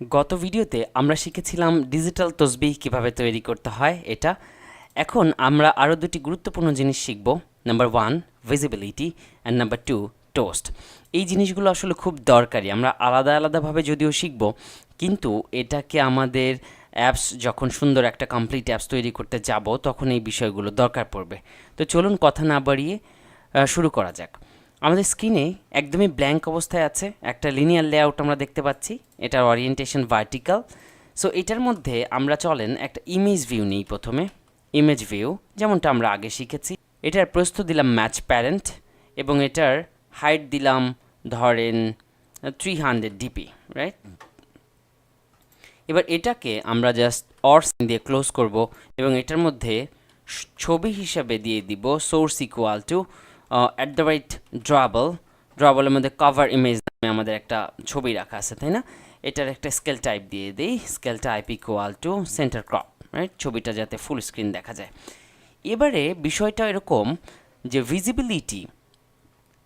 গত ভিডিওতে আমরা শিখেছিলাম ডিজিটাল তসবিহ কিভাবে তৈরি করতে হয় এটা। এখন আমরা আরও দুটি গুরুত্বপূর্ণ জিনিস শিখব। Number 1 visibility and number 2 toast. এই জিনিসগুলো আসলে খুব দরকারি। আমরা আলাদা আলাদাভাবে যদিও শিখব, কিন্তু এটাকে আমাদের অ্যাপস যখন সুন্দর একটা কমপ্লিট অ্যাপস তৈরি করতে যাব তখন এই বিষয়গুলো দরকার পড়বে। তো চলুন কথা না বাড়িয়ে শুরু করা যাক। আমাদের স্ক্রিনে একদমই ব্ল্যাঙ্ক অবস্থায় আছে, একটা লিনিয়ার লেআউট আমরা দেখতে পাচ্ছি, এটার ওরিয়েন্টেশন ভার্টিক্যাল। সো এটার মধ্যে আমরা চলেন একটা ইমেজ ভিউ নিই। প্রথমে ইমেজ ভিউ যেমনটা আমরা আগে শিখেছি, এটার প্রস্থ দিলাম ম্যাচ প্যারেন্ট এবং এটার হাইট দিলাম ধরেন 300 ডিপি, রাইট? এবার এটাকে আমরা জাস্ট অর সাইন দিয়ে ক্লোজ করব এবং এটার মধ্যে ছবি হিসাবে দিয়ে দিব সোর্স ইকুয়াল টু ড্রয়াবলের মধ্যে কভার ইমেজ নামে আমাদের একটা ছবি রাখা আছে, তাই না? এটার একটা স্কেল টাইপ দিয়ে দিই, scale type equal to centre crop, right? ছবিটা যাতে ফুল স্ক্রিন দেখা যায়। এবারে বিষয়টা এরকম যে ভিজিবিলিটি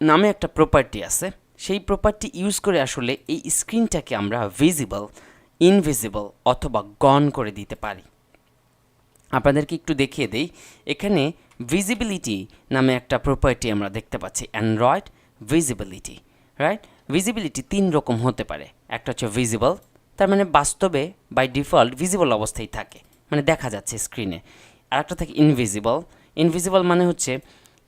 নামে একটা প্রপার্টি আছে, সেই প্রপার্টি ইউজ করে আসলে এই স্ক্রিনটাকে আমরা ভিজিবল, ইনভিজিবল অথবা গন করে দিতে পারি। আপনাদেরকে একটু দেখিয়ে দেই। এখানে ভিজিবিলিটি নামে একটা প্রপার্টি আমরা দেখতে পাচ্ছি, অ্যান্ড্রয়েড ভিজিবিলিটি, রাইট? ভিজিবিলিটি 3 রকম হতে পারে। একটা হচ্ছে ভিজিবল, তার মানে বাস্তবে বাই ডিফল্ট ভিজিবল অবস্থায় থাকে, মানে দেখা যাচ্ছে স্ক্রিনে। আর একটা থাকে ইনভিজিবল। ইনভিজিবল মানে হচ্ছে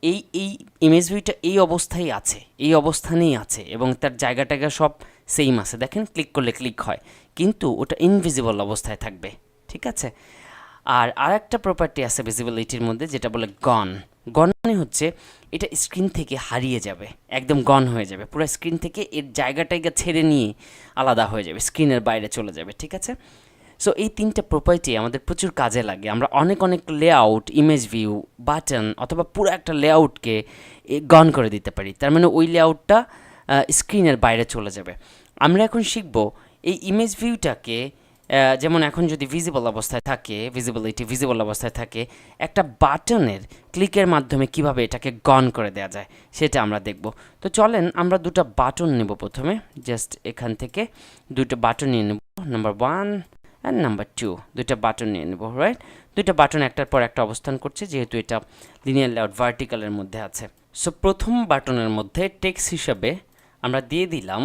এই ইমেজ ভিউটা এই অবস্থায় আছে, এই অবস্থানেই আছে এবং তার জায়গাটাকে সব সেম আছে, দেখেন ক্লিক করলে ক্লিক হয়, কিন্তু ওটা ইনভিজিবল অবস্থায় থাকবে, ঠিক আছে? আর আরেকটা প্রপার্টি আছে ভিজিবিলিটির মধ্যে যেটা বলে গন। গন মানে হচ্ছে এটা স্ক্রিন থেকে হারিয়ে যাবে, একদম গন হয়ে যাবে, পুরো স্ক্রিন থেকে এর জায়গাটাকে ছেড়ে নিয়ে আলাদা হয়ে যাবে, স্ক্রিনের বাইরে চলে যাবে, ঠিক আছে? সো এই 3টা প্রপার্টি আমাদের প্রচুর কাজে লাগে। আমরা অনেক লেআউট, ইমেজ ভিউ, বাটন অথবা পুরো একটা লেআউটকে গন করে দিতে পারি। তার মানে ওই লেআউটটা স্ক্রিনের বাইরে চলে যাবে। আমরা এখন শিখব এই ইমেজ ভিউটাকে, যেমন এখন যদি ভিজিবল অবস্থায় থাকে, ভিজিবিলিটি ভিজিবল অবস্থায় থাকে, একটা বাটনের ক্লিকের মাধ্যমে কিভাবে এটাকে গন করে দেওয়া যায় সেটা আমরা দেখব। তো চলেন আমরা দুটো বাটন নেব। প্রথমে জাস্ট এখান থেকে দুটো বাটন নিয়ে নেব, নাম্বার 1 অ্যান্ড নাম্বার 2, দুইটা বাটন নিয়ে নেব, রাইট? দুইটা বাটন একটার পর একটা অবস্থান করছে যেহেতু এটা লিনিয়ার লেআউট ভার্টিক্যালের মধ্যে আছে। সো প্রথম বাটনের মধ্যে টেক্সট হিসাবে আমরা দিয়ে দিলাম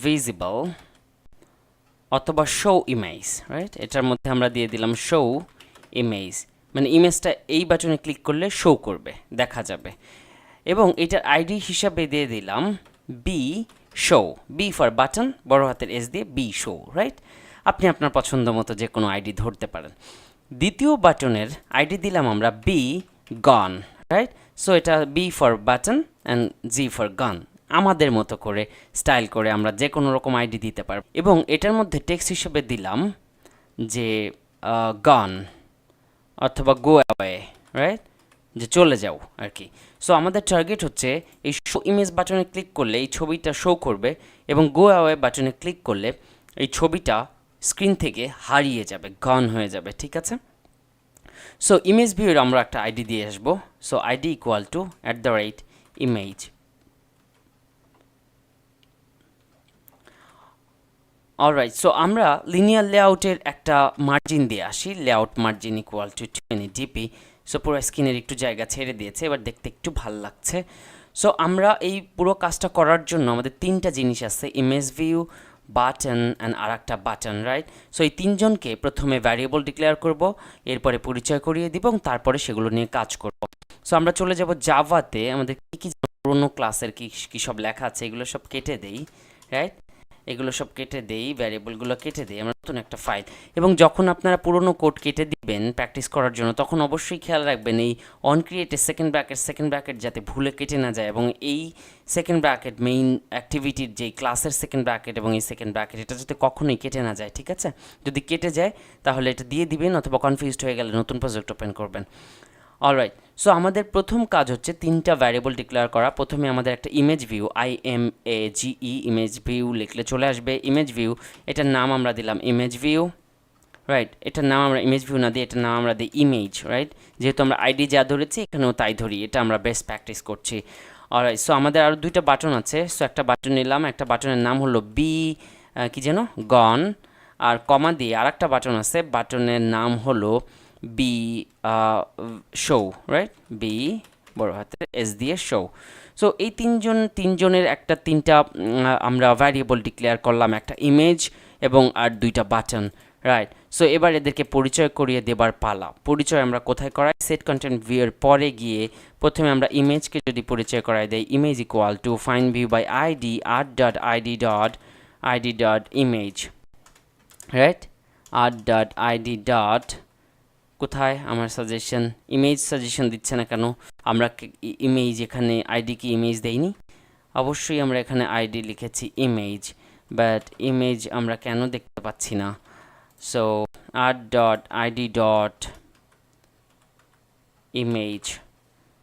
ভিজিবল অথবা শো ইমেজ, রাইট? এটার মধ্যে আমরা দিয়ে দিলাম শো ইমেজ, মানে ইমেজটা এই বাটনে ক্লিক করলে শো করবে, দেখা যাবে। এবং এটার আইডি হিসাবে দিয়ে দিলাম B show, B for button, বড় হাতের এস দিয়ে বি শো, রাইট? আপনি আপনার পছন্দ মতো যে কোনো আইডি ধরতে পারেন। দ্বিতীয় বাটনের আইডি দিলাম আমরা বি গন, রাইট? সো এটা B for button and G for gone, আমাদের মতো করে স্টাইল করে আমরা যে কোনো রকম আইডি দিতে পারব। এবং এটার মধ্যে টেক্সট হিসেবে দিলাম যে গন অথবা গো অ্যাওয়ে, রাইট? যে চলে যাও আর কি। সো আমাদের টার্গেট হচ্ছে এই শো ইমেজ বাটনে ক্লিক করলে এই ছবিটা শো করবে এবং গো অ্যাওয়ে বাটনে ক্লিক করলে এই ছবিটা স্ক্রিন থেকে হারিয়ে যাবে, গন হয়ে যাবে, ঠিক আছে? সো ইমেজ ভিউর আমরা একটা আইডি দিয়ে আসবো। So ID equal to @image। Alright, so আমরা লিনিয়ার লেআউটের একটা মার্জিন দিয়ে আসি, layout margin equal to 20 DP. So পুরো স্ক্রিনের একটু জায়গা ছেড়ে দিয়েছে, এবার দেখতে একটু ভাল লাগছে। সো আমরা এই পুরো কাজটা করার জন্য আমাদের 3টা জিনিস আছে, ইমেজ ভিউ, বাটন অ্যান্ড আর একটা বাটন, রাইট? সো এই 3জনকে প্রথমে ভ্যারিয়েবল ডিক্লেয়ার করব, এরপরে পরিচয় করিয়ে দিব এবং তারপরে সেগুলো নিয়ে কাজ করব। সো আমরা চলে যাব জাভাতে, আমাদের কী পুরোনো ক্লাসের কী সব লেখা আছে এগুলো সব কেটে দেই, রাইট? এগুলো সব কেটে দেই, ভ্যারিয়েবলগুলো কেটে দেই, আমরা নতুন একটা ফাইল। এবং যখন আপনারা পুরোনো কোড কেটে দিবেন প্র্যাকটিস করার জন্য, তখন অবশ্যই খেয়াল রাখবেন এই অন ক্রিয়েটের সেকেন্ড ব্র্যাকেট যাতে ভুলে কেটে না যায়, এবং এই সেকেন্ড ব্র্যাকেট মেইন অ্যাক্টিভিটির যে ক্লাসের সেকেন্ড ব্র্যাকেট এবং এই সেকেন্ড ব্র্যাকেট এটা যাতে কখনোই কেটে না যায়, ঠিক আছে? যদি কেটে যায় তাহলে এটা দিয়ে দিবেন, অথবা কনফিউজড হয়ে গেলে নতুন প্রজেক্ট ওপেন করবেন। অলরাইট, সো আমাদের প্রথম কাজ হচ্ছে 3টা ভ্যারিয়েবল ডিক্লেয়ার করা। প্রথমে আমাদের একটা image view, IMAGE image view লিখলে চলে আসবে। ইমেজ ভিউ, এটার নাম আমরা দিলাম ইমেজ ভিউ, রাইট? এটার নাম আমরা ইমেজ ভিউ না দিই, এটার নাম আমরা দিই ইমেজ, রাইট? যেহেতু আমরা আইডি যা ধরেছি এখানেও তাই ধরি, এটা আমরা বেস্ট প্র্যাকটিস করছি। অলরাইট, সো আমাদের আরও 2টা বাটন আছে। সো একটা বাটন নিলাম, একটা বাটনের নাম হলো বি কি যেন গন, আর কমা দিয়ে আরেকটা বাটন আছে, বাটনের নাম হলো বি শো, রাইট, বি বড় হাতের এস দিয়ে শো। সো এই তিনজনের তিনটা আমরা ভ্যারিয়েবল ডিক্লেয়ার করলাম, একটা ইমেজ এবং আর দুইটা বাটন, রাইট। সো এবার এদেরকে পরিচয় করিয়ে দেবার পালা। পরিচয় আমরা কোথায় করাই? সেট কন্টেন্ট ভিউ এর পরে গিয়ে প্রথমে আমরা ইমেজকে যদি পরিচয় করাই দেই, image equal to find view by ID art.id.id.image, right, art.id. কোথায় আমার সাজেশন? ইমেজ সাজেশন দিচ্ছে না কেন? আমরা ইমেজ এখানে আইডি কি ইমেজ দেইনি? অবশ্যই আমরা এখানে আইডি লিখেছি ইমেজ, বাট ইমেজ আমরা কেন দেখতে পাচ্ছি না? So art.id.image,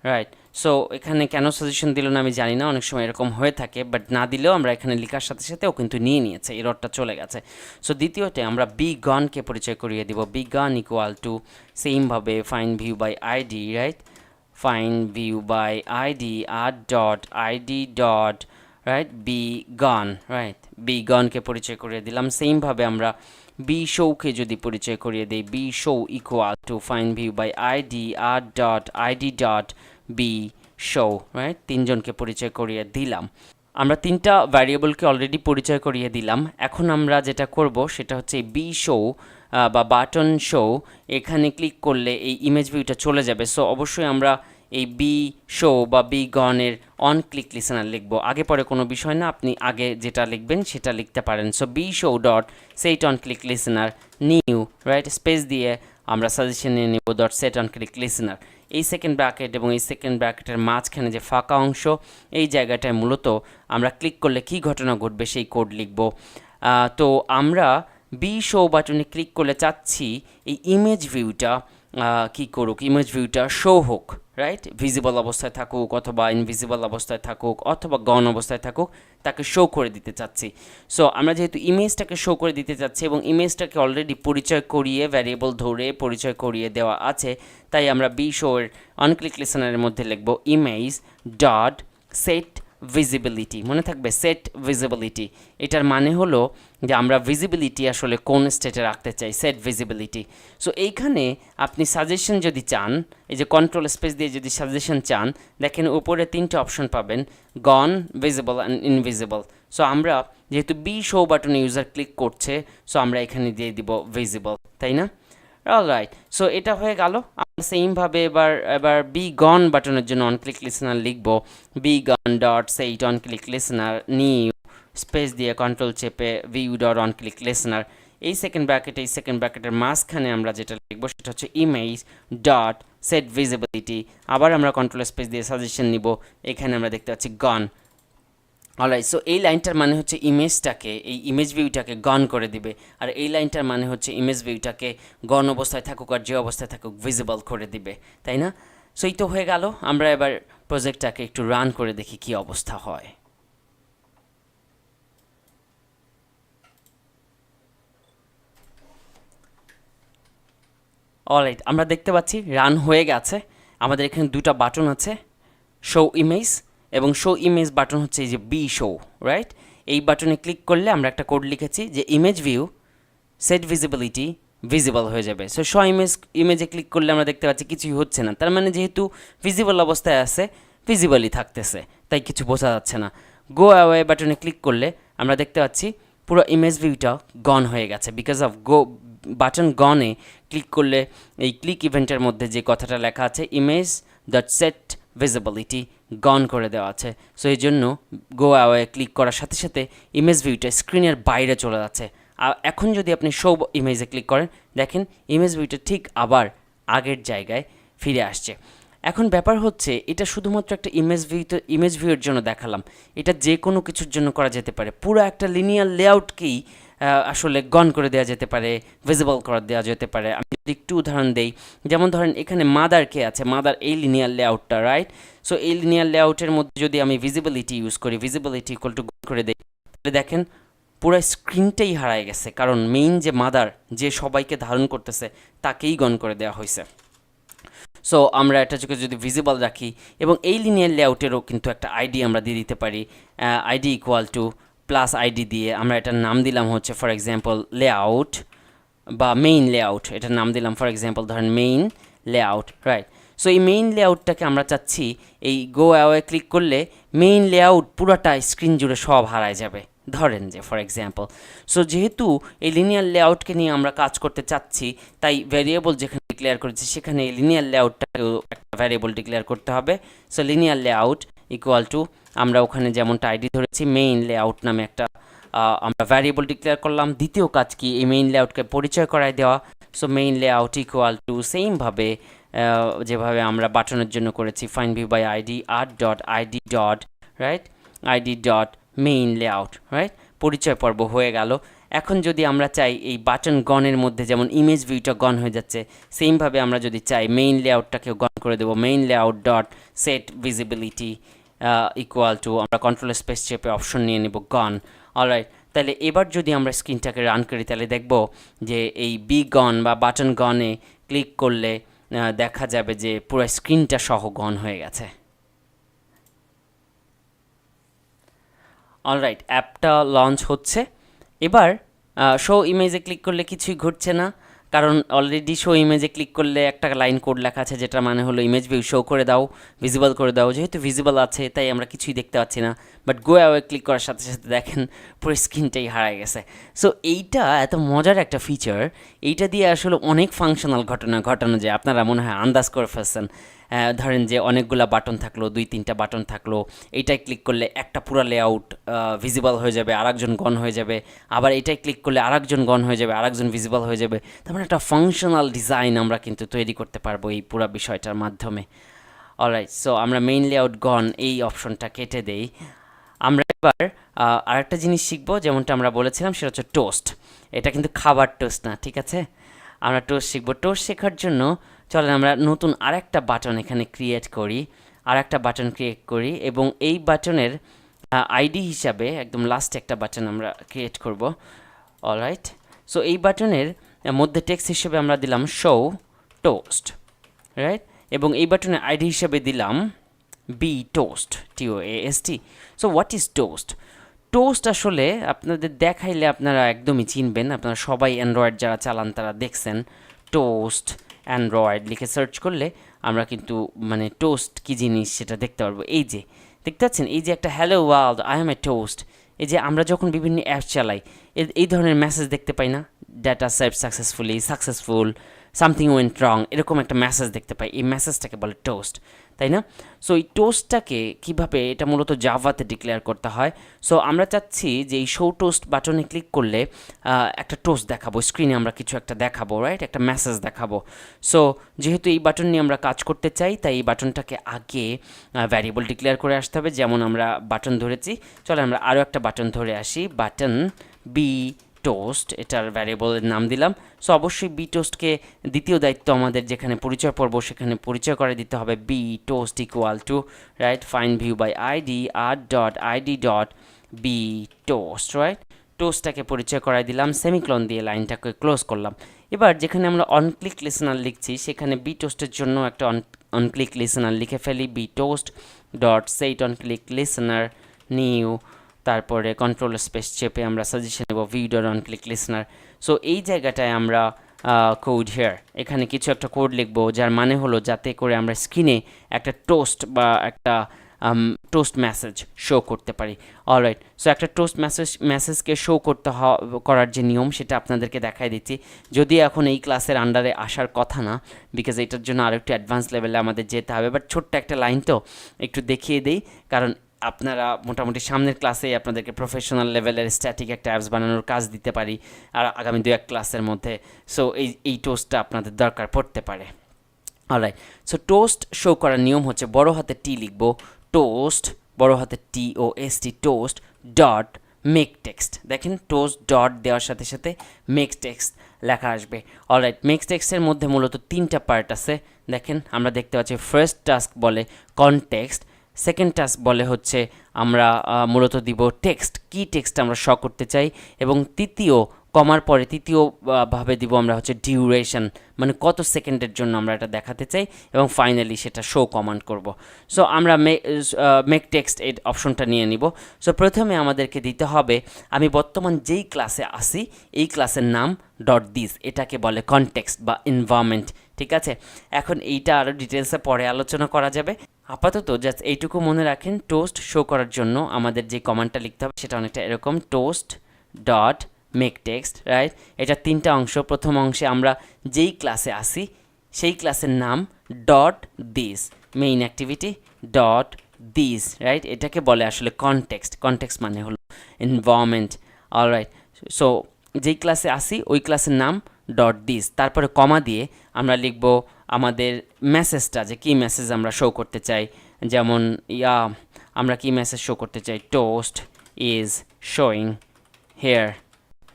right. সো এখানে কেন সাজেশন দিল না আমি জানি না, অনেক সময় এরকম হয়ে থাকে, বাট না দিলেও আমরা এখানে লেখার সাথে সাথেও কিন্তু নিয়ে নিয়েছে, এররটা চলে গেছে। সো দ্বিতীয়তে আমরা বি গনকে পরিচয় করিয়ে দিব, বি গন ইকুয়াল টু সেমভাবে find view by ID, right, find view by ID art.id. Right, B gone, right, B গনকে পরিচয় করিয়ে দিলাম। সেমভাবে আমরা বি শোকে যদি পরিচয় করিয়ে দিই, B show equal to find view by ID art.id.b show, right, তিনজনকে পরিচয় করিয়ে দিলাম। আমরা তিনটা ভ্যারিয়েবলকে অলরেডি পরিচয় করিয়ে দিলাম। এখন আমরা যেটা করব সেটা হচ্ছে বি শো বা বাটন শো, এখানে ক্লিক করলে এই ইমেজ ভিউটা চলে যাবে। সো অবশ্যই আমরা এই বি শো বা বি গনের অন ক্লিক লিসেনার লিখব। আগে পরে কোনো বিষয় না, আপনি আগে যেটা লিখবেন সেটা লিখতে পারেন। So b show dot set on click listener new, right, space দিয়ে আমরা সাজেশন নিয়ে নিব dot set on click listener. এই সেকেন্ড ব্র্যাকেট এবং এই সেকেন্ড ব্র্যাকেটের মাঝখানে যে ফাঁকা অংশ, এই জায়গাটায় মূলত আমরা ক্লিক করলে কি ঘটনা ঘটবে সেই কোড লিখব। তো আমরা বি শো বাটনে ক্লিক করলে চাচ্ছি এই ইমেজ ভিউটা কি করুক, ইমেজ ভিউটা শো হোক, রাইট, ভিজিবল অবস্থায় থাকুক অথবা ইনভিজিবল অবস্থায় থাকুক অথবা গন অবস্থায় থাকুক, তাকে শো করে দিতে চাচ্ছি। সো আমরা যেহেতু ইমেজটাকে শো করে দিতে চাচ্ছি এবং ইমেজটাকে অলরেডি পরিচয় করিয়ে ভ্যারিয়েবল ধরে পরিচয় করিয়ে দেওয়া আছে, তাই আমরা বি শোর অনক্লিক লিসেনারের মধ্যে লিখব ইমেজ ডট সেট ভিজিবিলিটি। মনে থাকবে সেট ভিজিবিলিটি, এটার মানে হলো যে আমরা ভিজিবিলিটি আসলে কোন স্টেটে রাখতে চাই, সেট ভিজিবিলিটি। সো এইখানে আপনি সাজেশন যদি চান, এই যে কন্ট্রোল স্পেস দিয়ে যদি সাজেশন চান, দেখেন উপরে তিনটে অপশন পাবেন, গন, ভিজিবল অ্যান্ড ইনভিজিবল। সো আমরা যেহেতু বি শো বাটনে ইউজার ক্লিক করছে, সো আমরা এখানে দিয়ে দিব ভিজিবল, তাই না? অলরাইট, সো এটা হয়ে গেল। আমরা সেমভাবে এবার বি গন বাটনের জন্য অন ক্লিক লিসেনার লিখব, b gone dot set on click listener new space দিয়ে কন্ট্রোল চেপে view dot on click listener. এই সেকেন্ড ব্র্যাকেটের মাঝখানে আমরা যেটা লিখবো সেটা হচ্ছে ইমেজ ডট সেট ভিজিবিলিটি। আবার আমরা কন্ট্রোল স্পেস দিয়ে সাজেশন নিব, এখানে আমরা দেখতে পাচ্ছি গন। অলরাইট, সো এই লাইনটার মানে হচ্ছে ইমেজটাকে, এই ইমেজ ভিউটাকে গন করে দিবে, আর এই লাইনটার মানে হচ্ছে ইমেজ ভিউটাকে গন অবস্থায় থাকুক আর যে অবস্থায় থাকুক ভিজিবল করে দিবে, তাই না? সো এই তো হয়ে গেল। আমরা এবার প্রজেক্টটাকে একটু রান করে দেখি কি অবস্থা হয়। অলরাইট, আমরা দেখতে পাচ্ছি রান হয়ে গেছে। আমাদের এখানে দুটা বাটন আছে, শো ইমেজ এবং শো ইমেজ বাটন হচ্ছে এই যে বি শো, রাইট। এই বাটনে ক্লিক করলে আমরা একটা কোড লিখেছি যে image view set visibility visible হয়ে যাবে। সো শো ইমেজে ক্লিক করলে আমরা দেখতে পাচ্ছি কিছুই হচ্ছে না, তার মানে যেহেতু ভিজিবল অবস্থায় আছে ভিজিবলই থাকতেছে, তাই কিছু বোঝা যাচ্ছে না। গো অ্যাওয়ে বাটনে ক্লিক করলে আমরা দেখতে পাচ্ছি পুরো ইমেজ ভিউটা গন হয়ে গেছে, বিকজ অফ গো বাটন গনে ক্লিক করলে এই ক্লিক ইভেন্টের মধ্যে যে কথাটা লেখা আছে ইমেজ ডট সেট ভিজিবিলিটি গন করে দেওয়া আছে। সো এই জন্য গো অ্যাওয়ে ক্লিক করার সাথে সাথে ইমেজ ভিউটা স্ক্রিনের বাইরে চলে যাচ্ছে। আর এখন যদি আপনি শো ইমেজে ক্লিক করেন, দেখেন ইমেজ ভিউটা ঠিক আবার আগের জায়গায় ফিরে আসছে। এখন ব্যাপার হচ্ছে এটা শুধুমাত্র একটা ইমেজ ভিউয়ের জন্য দেখালাম, এটা যে কোনো কিছুর জন্য করা যেতে পারে। পুরো একটা লিনিয়ার লেআউটকেই আসলে গন করে দেওয়া যেতে পারে, ভিজিবল করে দেওয়া যেতে পারে। আমি যদি একটু উদাহরণ দেই, যেমন ধরেন এখানে মাদার কে আছে, মাদার এই লিনিয়ার লেআউটটা, রাইট। সো এই লিনিয়ার লেআউটের মধ্যে যদি আমি ভিজিবিলিটি ইউজ করি, ভিজিবিলিটি ইকুয়াল টু গন করে দিই, তাহলে দেখেন পুরো স্ক্রিনটাই হারায় গেছে, কারণ মেইন যে মাদার যে সবাইকে ধারণ করতেছে তাকেই গন করে দেওয়া হয়েছে। সো আমরা এটাকে যদি ভিজিবল রাখি এবং এই লিনিয়ার লেআউটেরও কিন্তু একটা আইডি আমরা দিয়ে দিতে পারি, ID equal to plus ID দিয়ে আমরা এটার নাম দিলাম হচ্ছে ফর এক্সাম্পল লেআউট বা মেইন লেআউট, এটার নাম দিলাম ফর এক্সাম্পল ধরেন মেইন লেআউট, রাইট। সো এই মেইন লেআউটটাকে আমরা চাচ্ছি এই গো অ্যাওয়ে ক্লিক করলে মেইন লেআউট পুরাটা স্ক্রিন জুড়ে সব হারায় যাবে, ধরেন যে ফর এক্সাম্পল। সো যেহেতু এই লিনিয়ার লেআউটকে নিয়ে আমরা কাজ করতে চাচ্ছি, তাই ভ্যারিয়েবল যেখানে ডিক্লেয়ার করেছি সেখানে এই লিনিয়ার লেআউটটাকেও একটা ভ্যারিয়েবল ডিক্লেয়ার করতে হবে। So linear layout equal two আমরা ওখানে যেমনটা আইডি ধরেছি মেইন লেআউট নামে একটা আমরা ভ্যারিয়েবল ডিক্লেয়ার করলাম। দ্বিতীয় কাজ কি, এই মেইন লেআউটকে পরিচয় করায় দেওয়া। So main layout equal to সেমভাবে যেভাবে আমরা বাটনের জন্য করেছি ফাইন্ড ভিউ বাই আইডি আড.id dot right ID dot main layout, right. পরিচয় পর্ব হয়ে গেল। এখন যদি আমরা চাই এই বাটন গনের মধ্যে যেমন ইমেজ ভিউটা গন হয়ে যাচ্ছে, সেমভাবে আমরা যদি চাই মেইন লেআউটটাকেও গন করে দেবো। Main layout dot set visibility equal to আমরা কন্ট্রোল স্পেস চেপে অপশন নিয়ে নেব গন, অলরাইট। তাহলে এবার যদি আমরা স্ক্রিনটাকে রান করি তাহলে দেখব যে এই বি গন বা বাটন গনে ক্লিক করলে দেখা যাবে যে পুরো স্ক্রিনটা সহ গন হয়ে গেছে। অলরাইট, অ্যাপটা লঞ্চ হচ্ছে। এবার শো ইমেজে ক্লিক করলে কিছুই ঘটছে না, কারণ অলরেডি শো ইমেজে ক্লিক করলে একটা লাইন কোড লেখা আছে, যেটা মানে হলো ইমেজ ভিউ শো করে দাও, ভিজিবল করে দাও। যেহেতু ভিজিবল আছে তাই আমরা কিছুই দেখতে পাচ্ছি না, বাট গো অ্যাওয়ে ক্লিক করার সাথে সাথে দেখেন পুরো স্ক্রিনটাই হারায় গেছে। সো এইটা এত মজার একটা ফিচার, এইটা দিয়ে আসলে অনেক ফাংশনাল ঘটনা ঘটানো যায়। আপনারা মনে হয় আন্দাজ করে ফেলছেন। ধরেন যে অনেকগুলা বাটন থাকলো, 2-3টা বাটন থাকলো, এইটাই ক্লিক করলে একটা পুরো লেআউট ভিজিবল হয়ে যাবে, আরেকজন গন হয়ে যাবে, আবার এটাই ক্লিক করলে আরেকজন গন হয়ে যাবে, আরেকজন ভিজিবল হয়ে যাবে। তার মানে একটা ফাংশনাল ডিজাইন আমরা কিন্তু তৈরি করতে পারবো এই পুরো বিষয়টার মাধ্যমে। অলরাইট, সো আমরা মেইন লেআউট গন এই অপশনটা কেটে দেই। আমরা এবার আরেকটা জিনিস শিখবো, যেমনটা আমরা বলেছিলাম সেটা হচ্ছে টোস্ট। এটা কিন্তু খাবার টোস্ট না, ঠিক আছে? আমরা টোস্ট শিখবো। টোস্ট শেখার জন্য চলেন আমরা নতুন আরেকটা বাটন এখানে ক্রিয়েট করি, এবং এই বাটনের আইডি হিসাবে একদম লাস্টে একটা বাটন আমরা ক্রিয়েট করব। অলরাইট, সো এই বাটনের মধ্যে টেক্সট হিসেবে আমরা দিলাম শো টোস্ট, রাইট, এবং এই বাটনের আইডি হিসেবে দিলাম b toast, TOAST। So what is toast? Toast আসলে আপনাদের দেখাইলে আপনারা একদমই চিনবেন, আপনারা সবাই অ্যান্ড্রয়েড যারা চালান তারা দেখছেন। টোস্ট অ্যান্ড্রয়েড লিখে সার্চ করলে আমরা কিন্তু মানে টোস্ট কী জিনিস সেটা দেখতে পারবো। এই যে দেখতে পাচ্ছেন, এই যে একটা hello world I M A toast, এই যে আমরা যখন বিভিন্ন অ্যাপ চালাই এই ধরনের মেসেজ দেখতে পাই না, data save successful, something went রং, এরকম একটা মেসেজ দেখতে পাই। এই মেসেজটাকে বলে টোস্ট, তাই না? সো এই টোস্টটাকে কীভাবে, এটা মূলত জাভাতে ডিক্লেয়ার করতে হয়। সো আমরা চাচ্ছি যে এই শো টোস্ট বাটনে ক্লিক করলে একটা টোস্ট দেখাবো, স্ক্রিনে আমরা কিছু একটা দেখাবো, রাইট, একটা মেসেজ দেখাবো। সো যেহেতু এই বাটন নিয়ে আমরা কাজ করতে চাই, তাই এই বাটনটাকে আগে ভ্যারিয়েবল ডিক্লেয়ার করে আসতে হবে। যেমন আমরা বাটন ধরেছি, চলো আমরা আরও একটা বাটন ধরে আসি, বাটন বি টোস্ট, এটার ভ্যারিয়েবলের নাম দিলাম। সো অবশ্যই বি টোস্টকে দ্বিতীয় দায়িত্ব আমাদের, যেখানে পরিচয় পর্ব সেখানে পরিচয় করে দিতে হবে B toast equal to right find view by ID আড.id ডট বি টোস্ট, রাইট। টোস্টটাকে পরিচয় করাই দিলাম, সেমিক্লোন দিয়ে লাইনটাকে ক্লোজ করলাম। এবার যেখানে আমরা অন ক্লিক লিসেনার লিখছি সেখানে বি টোস্টের জন্য একটা অন ক্লিক লিসেনার লিখে ফেলি, b toast dot set on click listener new, তারপরে কন্ট্রোল স্পেস চেপে আমরা সাজেশন নেব video on click listener. So এই জায়গাটায় আমরা কোড হেয়ার, এখানে কিছু একটা কোড লিখবো যার মানে হলো যাতে করে আমরা স্ক্রিনে একটা টোস্ট বা একটা টোস্ট মেসেজ শো করতে পারি। অলরাইট, সো একটা টোস্ট মেসেজকে শো করার যে নিয়ম সেটা আপনাদেরকে দেখাই দিচ্ছি। যদিও এখন এই ক্লাসের আন্ডারে আসার কথা না, বিকজ এটার জন্য আরও একটু অ্যাডভান্স লেভেলে আমাদের যেতে হবে, বাট ছোট্ট একটা লাইন তো একটু দেখিয়ে দিই, কারণ আপনারা মোটামুটি সামনের ক্লাসেই আপনাদেরকে প্রফেশনাল লেভেলের স্ট্যাটিক একটা অ্যাপস বানানোর কাজ দিতে পারি আর আগামী 2-1 ক্লাসের মধ্যে। সো এই টোস্টটা আপনাদের দরকার পড়তে পারে। অলরাইট, সো টোস্ট শো করার নিয়ম হচ্ছে বড় হাতে টি লিখব, টোস্ট বড় হাতে TOST, toast dot make text. দেখেন টোস্ট ডট দেওয়ার সাথে সাথে মেক টেক্সট লেখা আসবে। অলরাইট, মেক টেক্সটের মধ্যে মূলত 3টা পার্ট আছে। দেখেন আমরা দেখতে পাচ্ছি ফার্স্ট টাস্ক বলে কনটেক্সট, সেকেন্ড টাস্ক বলে হচ্ছে আমরা মূলত দিব টেক্সট, কি টেক্সট আমরা শো করতে চাই, এবং তৃতীয় কমার পরে তৃতীয় ভাবে দিব আমরা হচ্ছে ডিউরেশন, মানে কত সেকেন্ডের জন্য আমরা এটা দেখাতে চাই, এবং ফাইনালি সেটা শো কমান্ড করব। সো আমরা মেক টেক্সট এই অপশনটা নিয়ে নিব। সো প্রথমে আমাদেরকে দিতে হবে আমি বর্তমান যেই ক্লাসে আসি এই ক্লাসের নাম ডট দিস, এটাকে বলে কনটেক্সট বা এনভায়রনমেন্ট। ঠিক আছে, এখন এইটা আরও ডিটেলসে পরে আলোচনা করা যাবে। আপাতত জাস্ট এইটুকু মনে রাখেন, টোস্ট শো করার জন্য আমাদের যে কমান্ডটা লিখতে হবে সেটা অনেকটা এরকম, toast dot make text, right. এটা তিনটা অংশ। প্রথম অংশে আমরা যেই ক্লাসে আসি সেই ক্লাসের নাম dot this, main activity dot this, right. এটাকে বলে আসলে কনটেক্সট। কনটেক্সট মানে হলো এনভায়রনমেন্ট, অলরাইট। সো যেই ক্লাসে আসি ওই ক্লাসের নাম ডট দিস, তারপরে কমা দিয়ে আমরা লিখব আমাদের মেসেজটা, যে কী মেসেজ আমরা শো করতে চাই। যেমন আমরা কি মেসেজ শো করতে চাই, toast is showing here,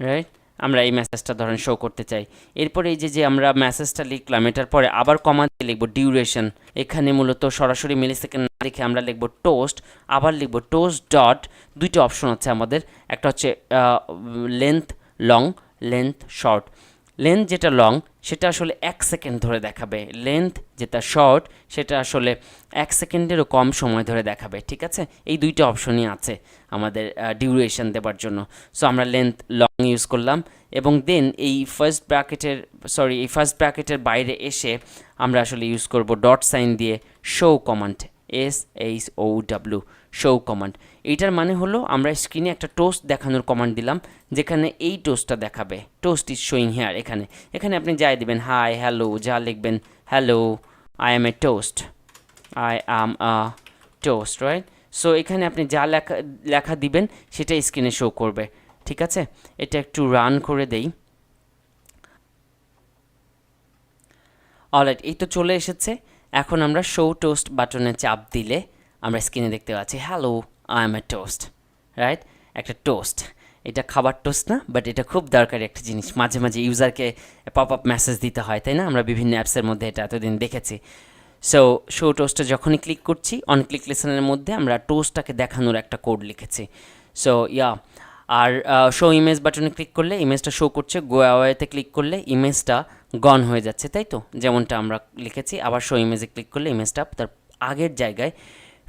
right. আমরা এই মেসেজটা ধরেন শো করতে চাই। এরপরে এই যে আমরা মেসেজটা লিখলাম, এটার পরে আবার কমা দিয়ে লিখব ডিউরেশন। এখানে মূলত সরাসরি মিলি সেকেন্ড না লিখে আমরা লিখব টোস্ট, আবার লিখব টোস্ট ডট, দুইটা অপশন আছে আমাদের, একটা হচ্ছে length long, length short. Length যেটা লং সেটা আসলে 1 সেকেন্ড ধরে দেখাবে, লেন্থ যেটা শর্ট সেটা আসলে 1 সেকেন্ডেরও কম সময় ধরে দেখাবে। ঠিক আছে, এই দুইটা অপশনই আছে আমাদের ডিউরেশন দেবার জন্য। সো আমরা লেন্থ লং ইউজ করলাম, এবং দেন এই ফার্স্ট ব্র্যাকেটের বাইরে এসে আমরা আসলে ইউজ করব ডট সাইন দিয়ে show command, SHOW, show command. এইটার মানে হলো আমরা স্ক্রিনে একটা টোস্ট দেখানোর কমান্ড দিলাম, যেখানে এই টোস্টটা দেখাবে, টোস্ট ইজ শোয়িং হেয়ার। এখানে আপনি যাই দিবেন, হাই, হ্যালো, যা লিখবেন, hello I am A toast, I am a toast, right. So এখানে আপনি যা লেখা দিবেন সেটা স্ক্রিনে শো করবে। ঠিক আছে, এটা একটু রান করে দেই। অলরাইট, এই তো চলে এসেছে। এখন আমরা শো টোস্ট বাটনে চাপ দিলে আমরা স্ক্রিনে দেখতে পাচ্ছি hello I M A toast, right. একটা টোস্ট, এটা খাবার টোস্ট না, বাট এটা খুব দরকারি একটা জিনিস। মাঝে মাঝে ইউজারকে পপ আপ মেসেজ দিতে হয়, তাই না? আমরা বিভিন্ন অ্যাপসের মধ্যে এটা এতদিন দেখেছি। সো শো টোস্টে যখনই ক্লিক করছি, অন ক্লিক লেসনের মধ্যে আমরা টোস্টটাকে দেখানোর একটা কোড লিখেছি। সো আর শো ইমেজ বাটনে ক্লিক করলে ইমেজটা শো করছে, গো অ্যাওয়েতে ক্লিক করলে ইমেজটা গন হয়ে যাচ্ছে, তাই তো, যেমনটা আমরা লিখেছি। আবার শো ইমেজে ক্লিক করলে ইমেজটা তার আগের জায়গায়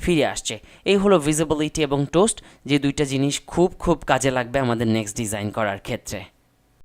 ফিরে আসছে। এই হলো ভিজিবিলিটি এবং টোস্ট, যে দুইটা জিনিস খুব কাজে লাগবে আমাদের নেক্সট ডিজাইন করার ক্ষেত্রে।